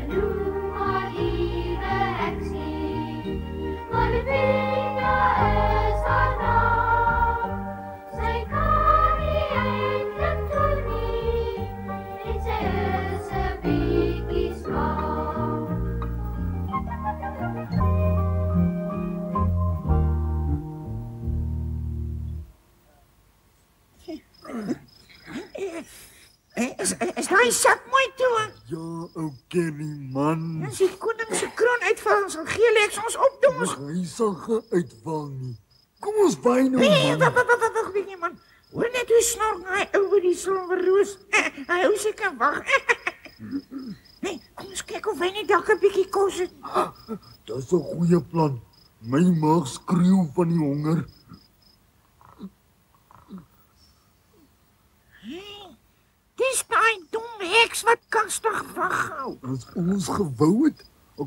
Noem maar lieve heksie, Malvina is haar naam. Sy kan nie eintlik toe nie, en sy is 'n bietjie skaam. Is daai sak mooi toe? Ja, ou Kenny man. As die koning se kroon uitval, sal Geeleks ons opdons. Hy sal geuitval nie. Kom ons wy nou Nee, man. wag bietjie man. Hoor net hoe snork hy ou by die silwerroos. Hy hou seker wag. Nee, kom ons kyk of hy nie dalk 'n bietjie kos het. Dis 'n goeie plan. My maag skreeu van die honger. Dis daai dom heks wat kastig waghou. As ons gewou het,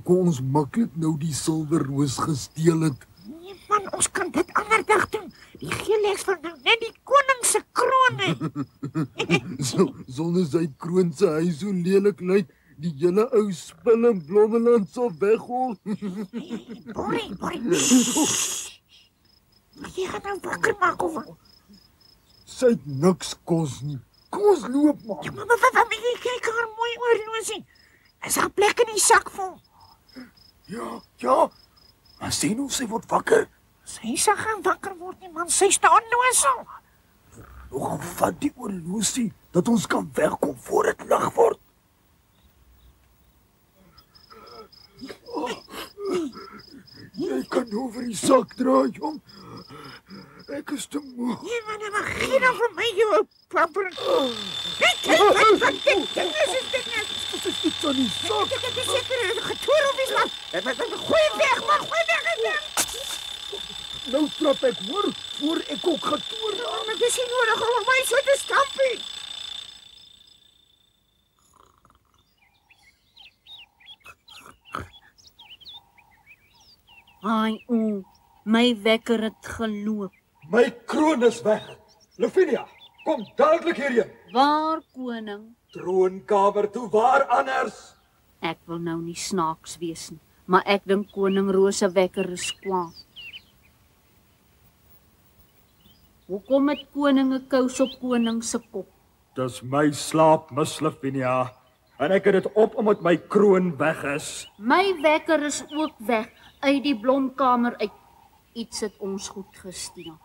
kon ons maklik nou die silwerroos gesteel het. Nee man, ons kan dit ander dag doen. Die Geeleks wil nou net die koning se kroon hê. Sonder sy kroon se hy so lelik lyk, die hele ou spil in Blommeland sal weghol. Borrie. Jy gaan nou wakker maak of wat? Sy het niks kos nie. Kom ons loop maar. Ja, maar wat kyk haar mooi oorlosie. Is haar plek in die sak vol? Ja. Maar sien hoe sy word wakker. Sy sal gaan wakker word nie man, sy staan losel. Nog vat die oorlosie dat ons kan wegkom voor dit lig word. Jy kan oor die sak dra, jong. Ek is te moe. Nee man, maar gee dan vir my jou papper. Kyk, Wat is dit aan die sak? dit is seker getoer of iets man. Gooi weg man, gooi weg. Nou trap ek hoor, voor ek ook getoer. Maar dis nie nodig om my so te stampie. Ai, my wekker het geloop. My kroon is weg. Lavinia, kom dadelik hierheen. Waar koning? Troonkamer toe, waar anders? Ek wil nou nie snaaks wees nie, maar ek dink koning Roos se wekker is kwaad. Hoekom het koning 'n kous op koning se kop? Dis my slaap, Miss Lavinia. En ek het dit op omdat my kroon weg is. My wekker is ook weg uit die blomkamer uit. Iets het ons goed gesteel.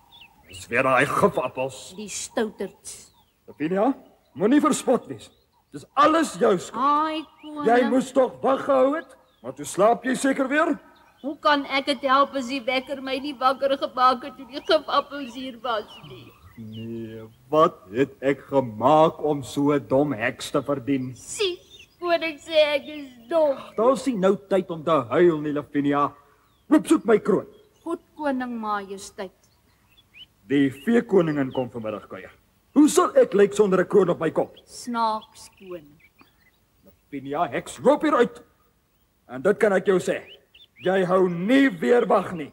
Dis weer daai gifappels. Die stouterts. Lavinia, moenie verspot wees. Dis alles jou skuld. Ai, koning. Jy moes tog waggehou het, maar toe slaap jy seker weer? Hoe kan ek dit help as die wekker my nie wakker gemaak het toe die gifappels hier was nie? Nee, wat het ek gemaak om so 'n dom heks te verdien? Sien, koning sê ek is dom. Daar's nie nou tyd om te huil nie, Lavinia. Loop soek my kroon. Goed, koning majesteit. Die veekoningin kom vanmiddag kuier. Hoe sal ek lyk sonder 'n kroon op my kop? Snaaks, koning. Lavinia, heks, loop hier uit. En dit kan ek jou sê. Jy hou nie weer wag nie.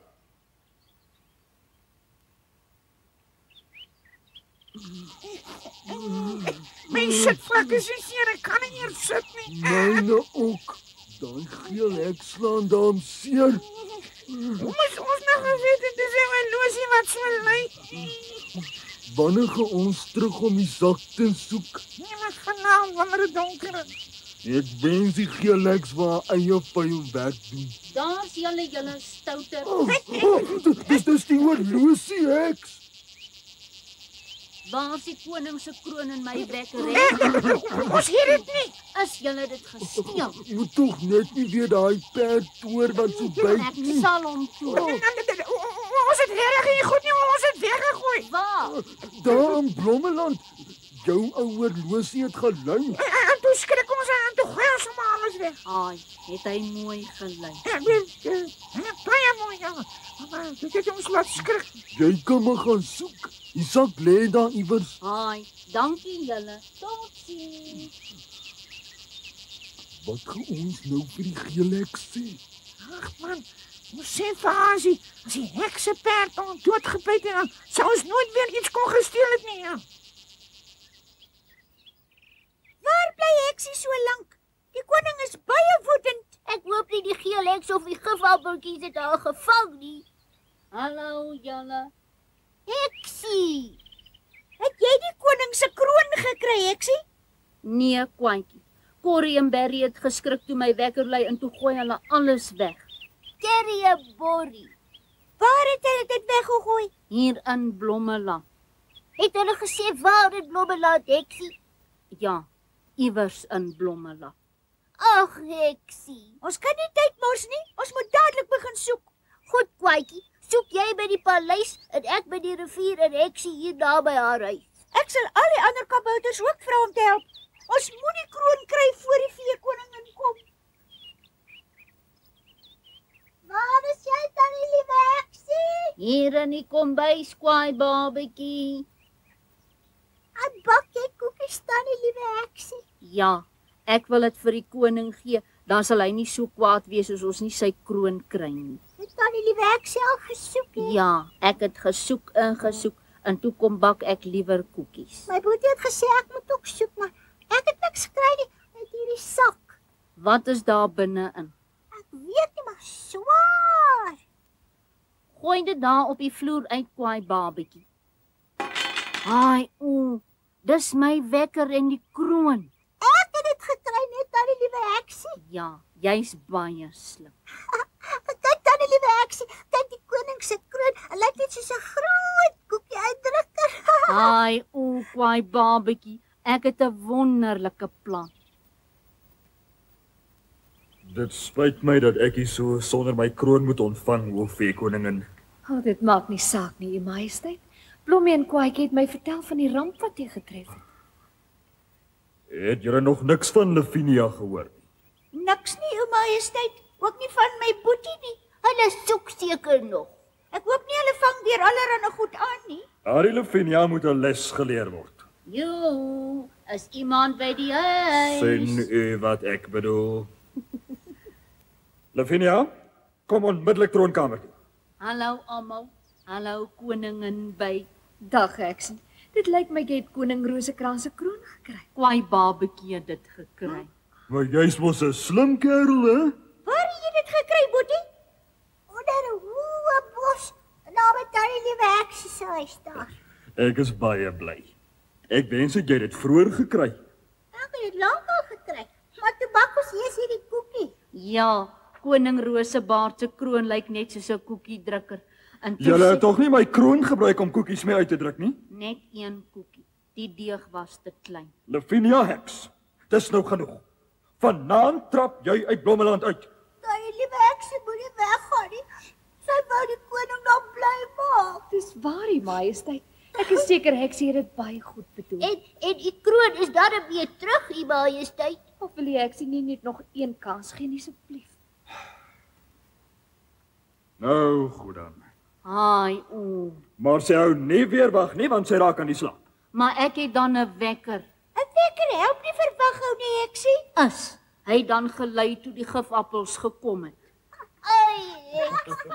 My sitvlak is nie seer, ek kan nie meer sit nie. Myne ook. Daai geel hek slaan daarom seer. Hoe moes ons nou geweet het dis 'n losie wat so lyk? Wanneer gaan ons terug om die sak te soek? Nee, maar vanaand wanneer dit donker is. Ek wens die geel heks waar eie vuil werk doen. Daar's julle stouter. Dis die oorlosie heks. Waar is die koning se kroon en my wekker? Ons hier dit nie. Is julle dit gesteel? Moet tog net nie weer daai perd toer wat so byt Ek nie. sal hom toe. Ons het regtig nie goed nie, ons het weggegooi. Waar? Daar in Blommeland. Jou ou oorlosie het gelui. En toe skrik ons en toe gooi ons maar alles weg. Ai, het hy mooi gelei. Baie mooi, ja. Maar dit het ons laat skrik. Jy kan maar gaan soek. Die sak lê daar iewers. Ai, dankie julle. Totsiens. Wat gaan ons nou vir die geel heks sê? Ag man, ons sê vir haar as die hekseperd ons doodgebyt en dan sou ons nooit weer iets kon gesteel het nie. Ja. Waar bly heksie so lank? Die koning is baie woedend. lyk of die gifappeltjies het haar gevang nie. Hallo julle. Heksie. Het jy die koning se kroon gekry, Heksie? Nee, Kwaantjie. Corrie en Berry het geskrik toe my wekker lui en toe gooi hulle alles weg. Terry en Borrie. Waar het hulle dit weggegooi? Hier in Blommeland. Het hulle gesê waar in Blommeland, Heksie? Ja, iewers in Blommeland. Ag, Heksie. Ons kan nie tyd mors nie. Ons moet dadelik begin soek. Goed, Kwaantjie. Soek jy by die paleis en ek by die rivier en Heksie hier naby haar huis. Ek sal al die ander kabouters ook vra om te help. Ons moet die kroon kry voor die veekoningin kom. Waar is jy dan, die liewe Heksie? Hier in die kombuis, Kwaai Babetjie. En bak jy koekies dan, die liewe Heksie? Ja, ek wil dit vir die koning gee, dan sal hy nie so kwaad wees as ons nie sy kroon kry nie. Het dan die liewe Heksie al gesoek, he? Ja, ek het gesoek en toe kom bak ek liewer koekies. My boetie het gesê ek moet ook soek, maar ek het niks gekry nie uit hierdie sak. Wat is daar binne-in? Ek weet nie, maar swaar. Gooi dit daar op die vloer uit, Kwaai Babetjie. Haai, dis my wekker en die kroon. Ek het dit gekry net aan die liewe Heksie. Ja, jy's baie slim. Kyk dan die liewe Heksie, kyk die koning se kroon. Hy lyk net soos 'n groot koekie uitdrukker. Haai, Kwaai Babetjie, ek het 'n wonderlike plan. Dit spyt my dat ek hier so sonder my kroon moet ontvang, o veekoningin. Dit maak nie saak nie, U Majesteit. Blommie en Kwaatjie het my vertel van die ramp wat jy getref het. Het julle nog niks van Lavinia gehoor nie? Niks nie, U Majesteit. Ook nie van my boetie nie. Hulle soek seker nog. Ek hoop nie hulle vang weer allerhande goed aan nie. Harry Lavinia moet 'n les geleer word. Jo, is iemand by die huis? Sien u wat ek bedoel? Lavinia, kom onmiddellik troonkamer toe. Hallo almal. Hallo koningin by. Dag, Heksie. Dit lyk my jy het koning Rosekrans se kroon gekry. Kwaai Babetjie het dit gekry. Maar jy's mos 'n slim kerel, hè? Waar het jy dit gekry, boetie? Onder 'n hoë bos, naby die liewe Heksie se huis daar. Ek is baie bly. Ek wens jy het dit vroeër gekry. Ek het dit lank al gekry, maar toe bak ons eers hierdie koekie. Ja, koning Rosebaard se kroon lyk net soos 'n koekiedrukker. En toe Julle sê- het tog nie my kroon gebruik om koekies mee uit te druk nie? Net een koekie. Die deeg was te klein. Lavinia Heks, dis nou genoeg. Vanaand trap jy uit Blommeland uit. Die liewe Heksie moenie weggaan nie. Sy wou die koning nog bly maak. Dis waar, U Majesteit. Ek is seker Heksie het dit baie goed bedoel. En die kroon is dan weer terug, U Majesteit. Of wil die Heksie nie net nog een kans gee nie, asseblief? Nou, goed dan. Haai, Maar sy hou nie weer wag nie, want sy raak aan die slaap. maar ek het dan 'n wekker. 'n Wekker help nie vir waghou nie, Heksie. Is hy dan gelei toe die gifappels gekom het? Ai, Heksie.